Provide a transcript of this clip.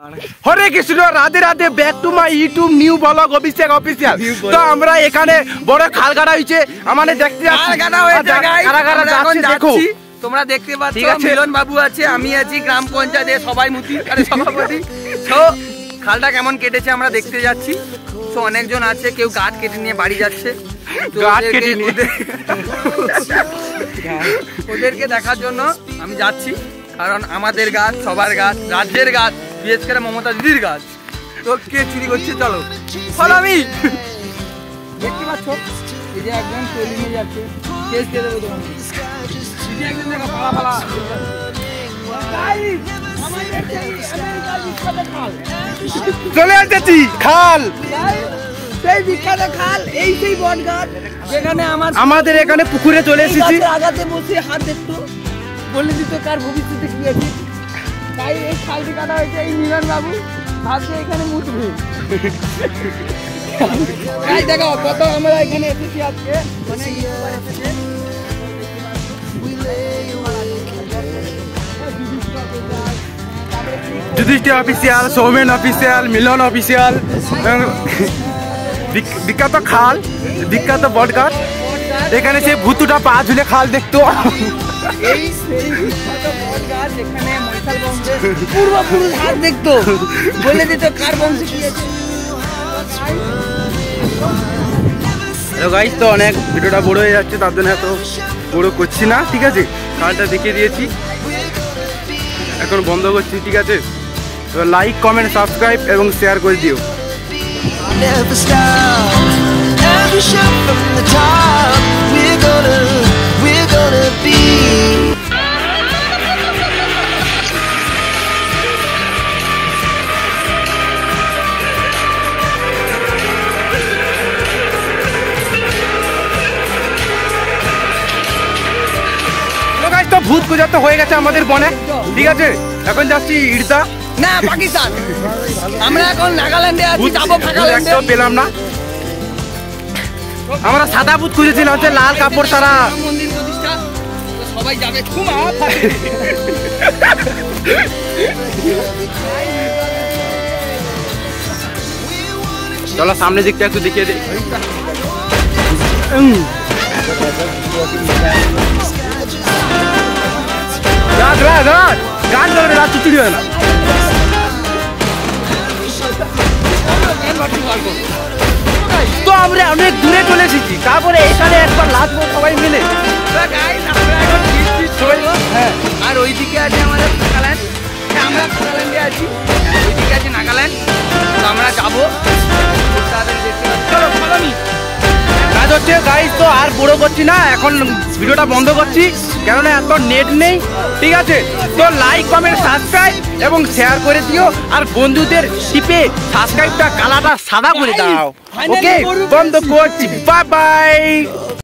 Hare Krishna, Radhe Radhe, back to my YouTube new blog Abhishek official. তো আমরা এখানে বড় খাল কাটা হয়েছে, আমাদের দেখতে যাচ্ছি দেখো তোমরা দেখতে পাচ্ছ। মিলন বাবু আছে, আমি আছি, গ্রাম পঞ্চায়েতের সবাই সভাপতি। তো খালটা কেমন কেটেছে আমরা দেখতে যাচ্ছি। তো অনেকজন আছে, কেউ গাছ কেটে নিয়ে বাড়ি যাচ্ছে, ওদেরকে দেখার জন্য আমি যাচ্ছি। কারণ আমাদের গাছ, সবার গাছ, রাজ্যের গাছ, বিশেষ করে মমতা দিদির গাছ। তো কে চুরি করছে চলো আমি দেখতে পাচ্ছ। এই যে একজন চলে নিয়ে যাচ্ছে, কেস দিয়ে দেবো তোমাকে। একজন দেখো পালা পালা চলে আসছি খাল, সেই বিখ্যাত খাল, এই সেই বট গাছ যেখানে আমাদের এখানে পুকুরে চলে এসেছি। আগাতে বসে হাত দেখতো বলে দিত কার ভবিষ্যতে কি আছে। তাই এই খালটি কাটা হয়েছে। এই মিলন বাবু ভাবছে এখানে মুতবে। তাই দেখো কত আমরা এখানে এসেছি আজকে, মানে যুধিষ্ঠির অফিসিয়াল, সৌমেন অফিসিয়াল, মিলন অফিসিয়াল। বিখ্যাত খাল, বিখ্যাত বট গাছ। এখানে সেই ভুতুটা পা ঝুলে খাল দেখতো। এই সেই বিখ্যাত বট গাছ যেখানে মৈথাল বংশের পূর্বপুরুষ হাত দেখতো, বলে দিত কার বংশে কি আছে। হ্যালো গাইস, তো অনেক ভিডিওটা বড় হয়ে যাচ্ছে, তার জন্য এত বড় করছি না, ঠিক আছে। খালটা দেখিয়ে দিয়েছি, এখন বন্ধ করছি, ঠিক আছে। এবার লাইক, কমেন্ট, সাবস্ক্রাইব এবং শেয়ার করে দিও। Never stop, every shot from the top. We're gonna be. তো ভূত পূজা তো হয়ে গেছে আমাদের বনে, ঠিক আছে। এখন যাচ্ছি ইড়দা না পাকিস্তান। আমরা এখন নাগাল্যান্ডে আছি, যাবো নাগাল্যান্ডে। পেলাম না, আমরা সাদা ভূত খুঁজেছিলাম, হচ্ছে লাল কাপড় সারা মন্দির প্রতিষ্ঠা। সবাই যাবে। চলো সামনের দিকটা একটু দেখিয়ে দিই। গান ধরে রাত চুরি হয় না। তো আমরা অনেক দূরে চলে এসেছি, তারপরে এখানে একবার লাগবো সবাই মিলে। হ্যাঁ, আর ওইদিকে আছে আমাদের নাগাল্যান্ড, আমরা নাগাল্যান্ডে আছি, ওইদিকে আছে নাগাল্যান্ড। তো আমরা যাবো, চলো ফলো মি। কাজ হচ্ছে গাইস, তো আর বড় করছি না, এখন ভিডিওটা বন্ধ করছি, কেননা এত নেট নেই, ঠিক আছে। তো লাইক, কমেন্ট, সাবস্ক্রাইব এবং শেয়ার করে দিও, আর বন্ধুদের টিপে সাবস্ক্রাইবটা কালারটা সাদা করে দাও। ওকে, বন্ধ করছি, বাই বাই।